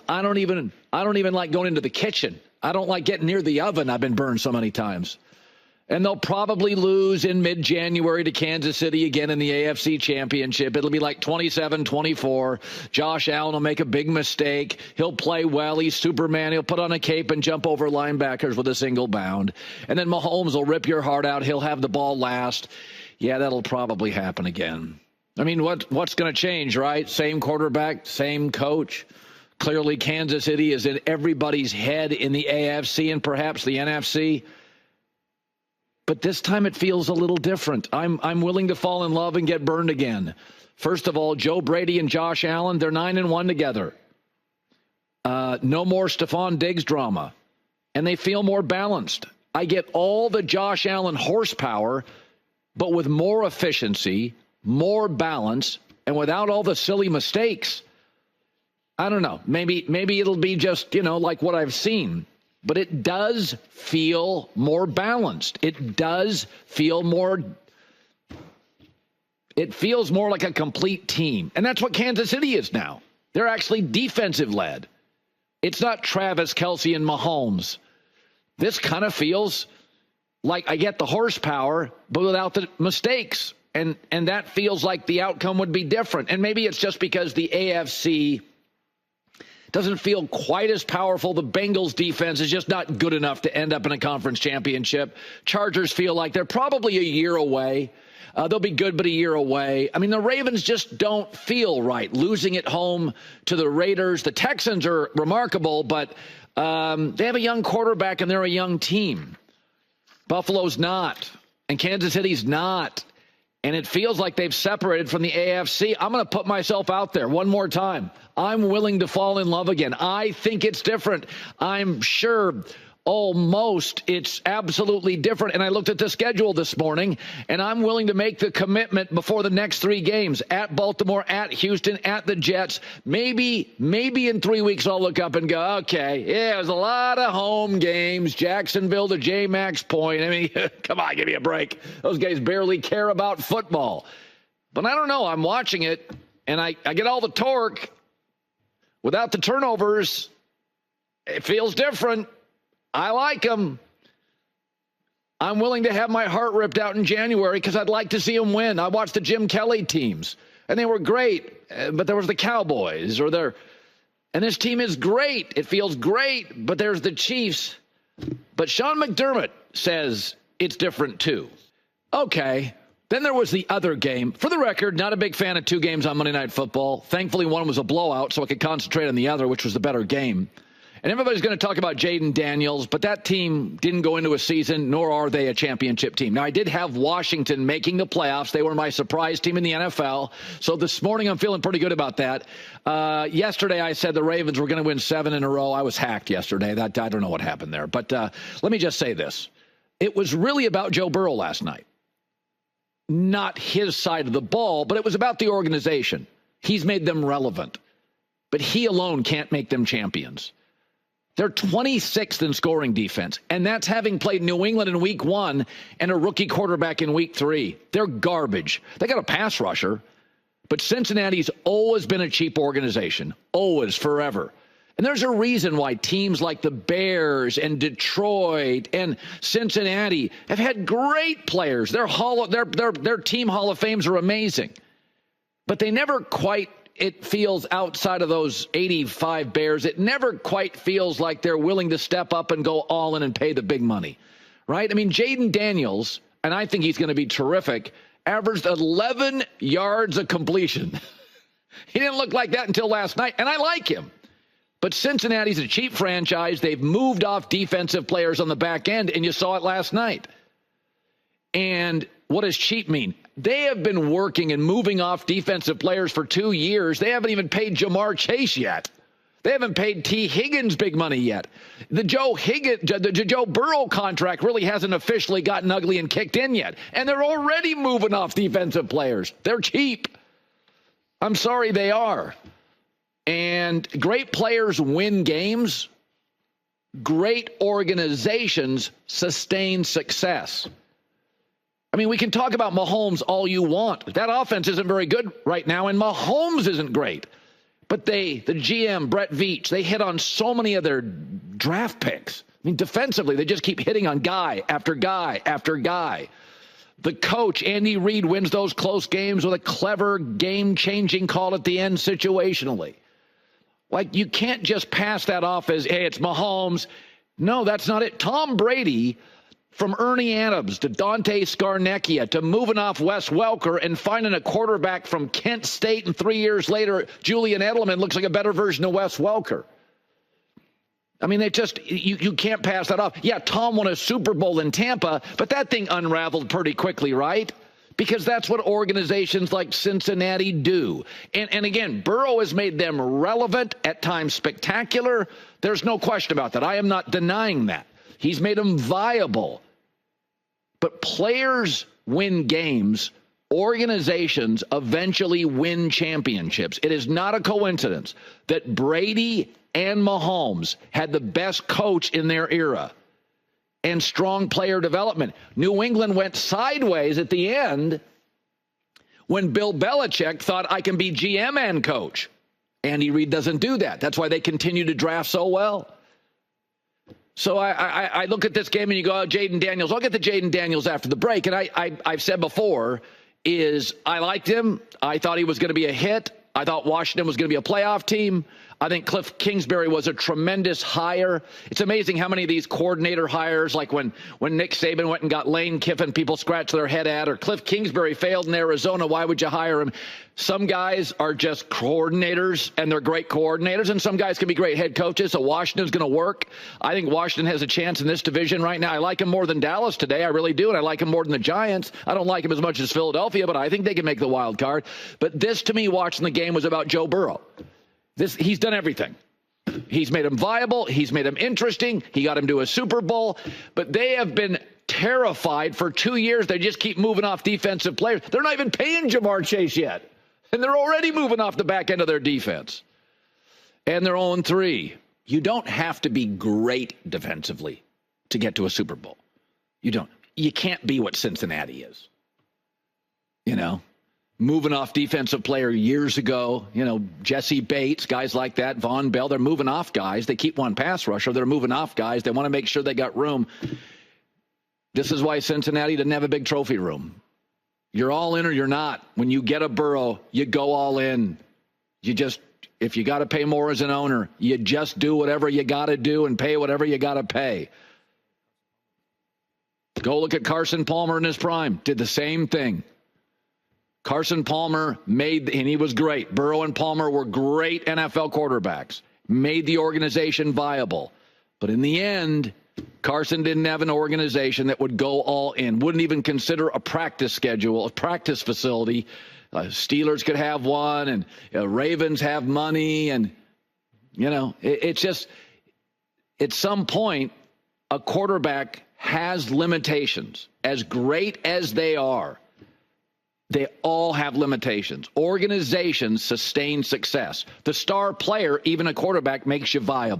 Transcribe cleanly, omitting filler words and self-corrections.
I don't even like going into the kitchen. I don't like getting near the oven. I've been burned so many times. And they'll probably lose in mid-January to Kansas City again in the AFC Championship. It'll be like 27-24. Josh Allen will make a big mistake. He'll play well. He's Superman. He'll put on a cape and jump over linebackers with a single bound. And then Mahomes will rip your heart out. He'll have the ball last. Yeah, that'll probably happen again. I mean, what's going to change, right? Same quarterback, same coach. Clearly, Kansas City is in everybody's head in the AFC and perhaps the NFC. But this time it feels a little different. I'm willing to fall in love and get burned again. First of all, Joe Brady and Josh Allen, they're 9-1 together. No more Stephon Diggs drama. And they feel more balanced. I get all the Josh Allen horsepower, but with more efficiency, more balance, and without all the silly mistakes. I don't know. Maybe it'll be just, like what I've seen. But it does feel more balanced. It does feel more. It feels more like a complete team. And that's what Kansas City is now. They're actually defensive-led. It's not Travis Kelce and Mahomes. This kind of feels like I get the horsepower, but without the mistakes. And that feels like the outcome would be different. And maybe it's just because the AFC doesn't feel quite as powerful. The Bengals defense is just not good enough to end up in a conference championship. Chargers feel like they're probably a year away. They'll be good, but a year away. I mean, the Ravens just don't feel right. Losing at home to the Raiders. The Texans are remarkable, but they have a young quarterback and they're a young team. Buffalo's not, and Kansas City's not. And it feels like they've separated from the AFC. I'm going to put myself out there one more time. I'm willing to fall in love again. I think it's different. I'm sure almost it's absolutely different. And I looked at the schedule this morning, and I'm willing to make the commitment before the next 3 games at Baltimore, at Houston, at the Jets. Maybe in 3 weeks I'll look up and go, okay, yeah, there's a lot of home games. Jacksonville to J-Max Point. I mean, come on, give me a break. Those guys barely care about football. But I don't know. I'm watching it, and I get all the torque. Without the turnovers, it feels different. I like them. I'm willing to have my heart ripped out in January because I'd like to see them win. I watched the Jim Kelly teams, and they were great. But there was the Cowboys, and this team is great. It feels great, but there's the Chiefs. But Sean McDermott says it's different too. Okay. Then there was the other game. For the record, not a big fan of 2 games on Monday Night Football. Thankfully, one was a blowout, so I could concentrate on the other, which was the better game. And everybody's going to talk about Jaden Daniels, but that team didn't go into a season, nor are they a championship team. Now, I did have Washington making the playoffs. They were my surprise team in the NFL. So this morning, I'm feeling pretty good about that. Yesterday, I said the Ravens were going to win 7 in a row. I was hacked yesterday. I don't know what happened there. But let me just say this. It was really about Joe Burrow last night. Not his side of the ball, but it was about the organization. He's made them relevant. But he alone can't make them champions. They're 26th in scoring defense, and that's having played New England in week 1 and a rookie quarterback in week 3. They're garbage. They got a pass rusher, but Cincinnati's always been a cheap organization, always, forever. And there's a reason why teams like the Bears and Detroit and Cincinnati have had great players. Their team Hall of Fames are amazing, but they never quite. It feels outside of those 85 Bears, it never quite feels like they're willing to step up and go all in and pay the big money, right? I mean, Jaden Daniels, and I think he's going to be terrific, averaged 11 yards of completion. He didn't look like that until last night, and I like him. But Cincinnati's a cheap franchise. They've moved off defensive players on the back end, and you saw it last night. And what does cheap mean? They have been working and moving off defensive players for 2 years. They haven't even paid Jamar Chase yet. They haven't paid T. Higgins big money yet. The Joe Burrow contract really hasn't officially gotten ugly and kicked in yet. And they're already moving off defensive players. They're cheap. I'm sorry, they are. And great players win games. Great organizations sustain success. I mean, we can talk about Mahomes all you want. That offense isn't very good right now, and Mahomes isn't great. But the GM, Brett Veach, they hit on so many of their draft picks. I mean, defensively, they just keep hitting on guy after guy after guy. The coach, Andy Reid, wins those close games with a clever, game-changing call at the end situationally. Like, you can't just pass that off as, hey, it's Mahomes. No, that's not it. Tom Brady, from Ernie Adams to Dante Scarnecchia to moving off Wes Welker and finding a quarterback from Kent State, and 3 years later, Julian Edelman looks like a better version of Wes Welker. I mean, you can't pass that off. Yeah, Tom won a Super Bowl in Tampa, but that thing unraveled pretty quickly, right? Because that's what organizations like Cincinnati do. And again, Burrow has made them relevant, at times spectacular. There's no question about that. I am not denying that. He's made them viable. But players win games. Organizations eventually win championships. It is not a coincidence that Brady and Mahomes had the best coach in their era and strong player development. New England went sideways at the end when Bill Belichick thought, I can be GM and coach. Andy Reid doesn't do that. That's why they continue to draft so well. So I look at this game and you go, oh, Jaden Daniels. I'll get to Jaden Daniels after the break. And I've said before is I liked him. I thought he was going to be a hit. I thought Washington was going to be a playoff team. I think Cliff Kingsbury was a tremendous hire. It's amazing how many of these coordinator hires, like when Nick Saban went and got Lane Kiffin, people scratch their head at, or Cliff Kingsbury failed in Arizona. Why would you hire him? Some guys are just coordinators, and they're great coordinators, and some guys can be great head coaches, so Washington's going to work. I think Washington has a chance in this division right now. I like him more than Dallas today. I really do, and I like him more than the Giants. I don't like him as much as Philadelphia, but I think they can make the wild card. But this, to me, watching the game was about Joe Burrow. He's done everything. He's made him viable. He's made him interesting. He got him to a Super Bowl. But they have been terrified for 2 years. They just keep moving off defensive players. They're not even paying Jamar Chase yet. And they're already moving off the back end of their defense. And they're 0-3. You don't have to be great defensively to get to a Super Bowl. You don't. You can't be what Cincinnati is. You know? Moving off defensive player years ago, Jesse Bates, guys like that, Von Bell, they're moving off guys. They keep one pass rusher. They're moving off guys. They want to make sure they got room. This is why Cincinnati didn't have a big trophy room. You're all in or you're not. When you get a Burrow, you go all in. If you got to pay more as an owner, you just do whatever you got to do and pay whatever you got to pay. Go look at Carson Palmer in his prime. Did the same thing. Carson Palmer and he was great. Burrow and Palmer were great NFL quarterbacks, made the organization viable. But in the end, Carson didn't have an organization that would go all in, wouldn't even consider a practice schedule, a practice facility. Steelers could have one, and Ravens have money. And, it's just, at some point, a quarterback has limitations. As great as they are, they all have limitations. Organizations sustain success. The star player, even a quarterback, makes you viable.